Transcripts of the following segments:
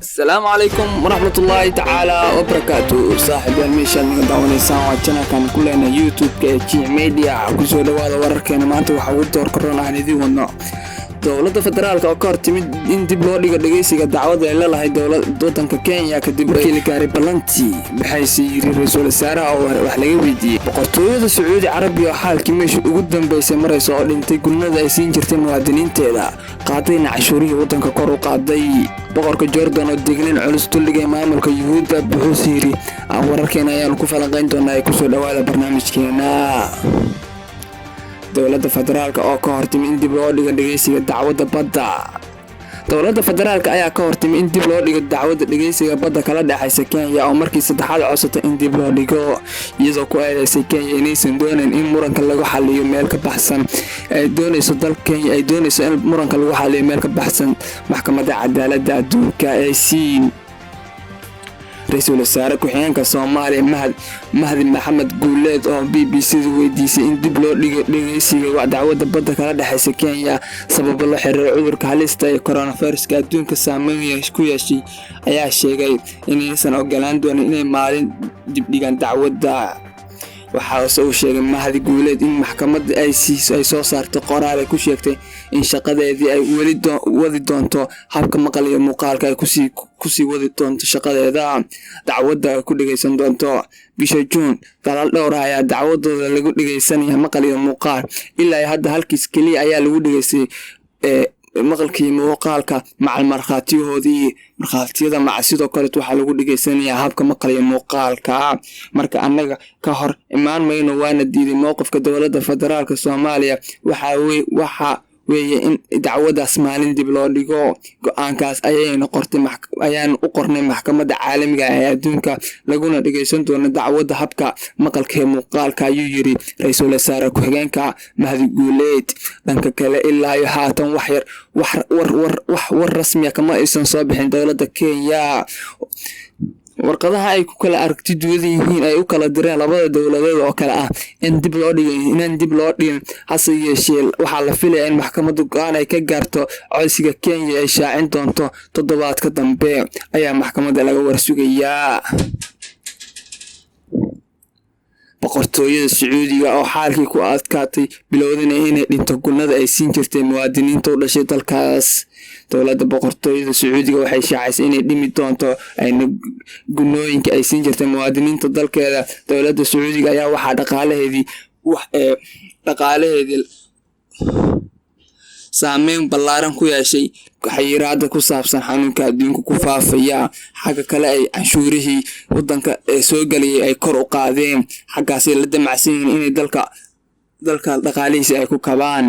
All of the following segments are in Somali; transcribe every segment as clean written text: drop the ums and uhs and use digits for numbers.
السلام عليكم ورحمة الله تعالى وبركاته. صاحب الميشن من داونيسان وجنا كان كلنا يوتيوب كجي ميديا كسر دوال وركنا ما أنت وحاول دور كورونا هندي ونا دولة فدرالك أو كارتمد إن دبلوري قد جيسي قد عوض إلا الله دولة دوتن ككينيا كدب كيل كاري بلانتي بحيث يري رسول السارة أو وحلاقي بيدي بقرطوية السعودي عربي وحال كميش قدام بيسمر يسوع إنتي قلنا ذا يسين جرتين مهادنين تيدا قاطين عشوري وطن كقرو قاضي boqorka Jordan oo deegayn culus tulligay maamulka Yuhuudda buxuusiri wararkeena ayaan ku falanqayn doonaa ay ku soo dhawaada barnaamijkeena dowladda federaalka oo ka hortimi in dib loo dhigo dhageysiga dacwadda badda dowladda federaalka ayaa ka hortimi in dib loo dhigo dacwadda dhageysiga badda kala dhaxaysa Kenya oo markii saddexaad codsatay in dib loo dhigo iyadoo ku eedeysay Kenya inaysan doonayn in muranka lagu xalliyo meel ka baxsan ay doonayso dalka Kenya ay doonayso in muranka lagu xalliyo meel ka baxsan maxkamadda cadaaladda adduunka ICC رئيسول السارة كحيانك الصومالي مهدي محمد قولاد أو BBC ويديسي إن دبلو لغيسي ودعوة بدك على حيث كينيا سبب الله حرر عذر كهاليستا كورونا فيروس كادون كسامين يشكو يشي أي شيء إن إنسان أوغلان دون إن مالين دبليغان دعوة دا waxaa soo sheegay mahadi guuleed in maxkamadda ICC ay soo saartay qoraal ay ku sheegtay in shaqadeedii ay wadi doonto habka maqal iyo muuqaalka ay ku sii wadi doonto shaqadeeda dacwadda ku dhageysan doonto bisha June dalal dhowr ah ayaa dacwadooda lagu dhageysanaya maqal iyo muuqaal ilaa hadda halkiis kaliya ayaa lagu dhageystay maqalkii muuqaalka macal markhaatiyada maca sidoo kale waxaa lagu dhageysanayaa habka maqal iyo muuqaalka marka annaga ka hor imaan mayno waana diiday mowqifka dowladda federaalka Soomaaliya waxa weeye in dacwadaas maalin dib loo dhigo go'aankaas ayaan u qornay maxkamadda caalamiga ah ee adduunka laguna dhageysan doono dacwadda habka maqalka iyo muuqaalka ayuu yiri raiisul wasaare ku-xigeenka Mahdi Guuleed dhanka kale ilaa iyo haatan war rasmi ah kama aysan soo bixin dowladda Kenya warqadaha ay ku kala aragti duwan yihiin ay u kala direen labada dowladood oo kala ah in dib loo dhigin hase yeeshee waxaa la filayaa in maxkamaddu go'aan ay ka gaarto codsiga Kenya ay shaacin doonto toddobaadka dambe ayaa maxkamadda laga warsugayaa boqortooyada Sacuudiga oo xaalkii ku adkaatay bilowdina inay dhinto gulnada ay siin jirtay muwaadiniinta u dhashay dalkaas dowladda boqortooyada Sacuudiga waxay shaacisay inay dhimi doonto gunooyinka ay siin jirtay muwaadiniinta dalkeeda dowladda Sacuudiga ayaa waxaa dhaqaalaheedii saameyn ballaaran ku yeeshay xayiraadda ku saabsan xanuunka adduunka ku faafaya xagga kale ay canshuurihii wadanka soo galiyay ay kor u qaadeen xaggaas la damacsan inay dalka dhaqaalihiisa ay ku kabaan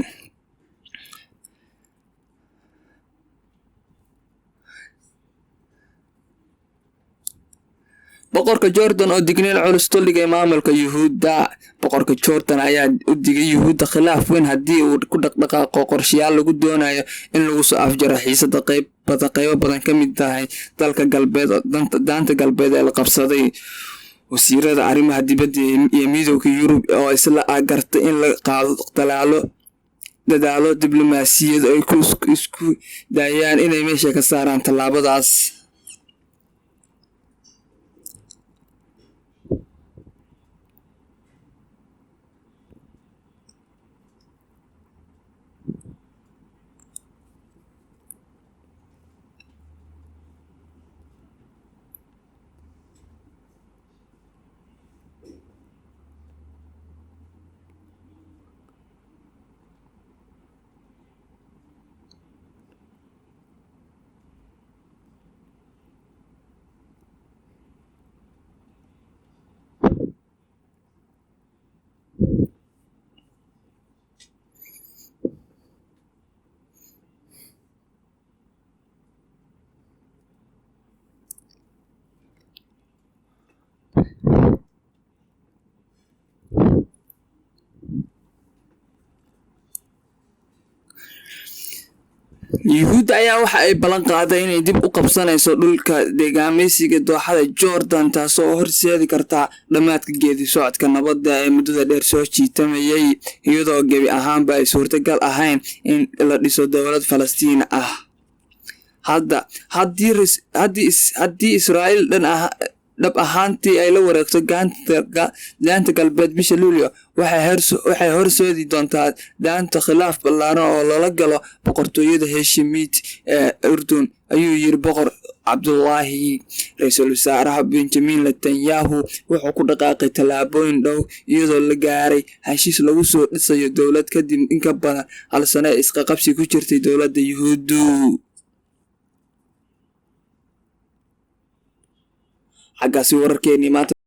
boqorka Jordan oo digniin culus tulligay maamulka Yuhuudda boqorka Jordan ayaa u digay Yuhuudda khilaaf weyn hadii uu ku dhaqdhaqaaqo qorshayaal lagu doonayo in lagu soo afjaro xiisada qaybo badan ka mid tahay dalka galbeed daanta galbeed ee la qabsaday wasiirada arrimaha dibadda ee midowga Yurub oo isla gartay in la qaado dadaalo diblomaasiyad ay isku dayaan inay meesha ka saaraan tallaabadaas yuhuudda ayaa waxa ay ballan qaaday inay dib u qabsanayso dhulka deegaameysiga dooxada Jordan taasoo horseedi karta dhammaadka geedi socodka nabadda ee muddada dheer soo jiitamayay iyadoo gebi ahaanba ay suurtagal ahayn in la dhiso dowlad Falastiin ah. haddii Israa'iil dhab ahaantii ay la wareegto daanta galbeed bisha Luulyo waxay horseedi doontaa daanta khilaaf ballaaran oo lala galo boqortooyada Hashemite ee Urdun ayuu yiri boqor Cabdullaahi. Ra'iisul Wasaaraha Benjamin Netanyahu wuxuu ku dhaqaaqay tallaabooyin dhow iyadoo la gaaray heshiis lagu soo dhisayo dowlad kadib in ka badan hal sano isqa qabsi ku jirtay dowladda Yuhuuddu. xaggaasi wararkeennii maanta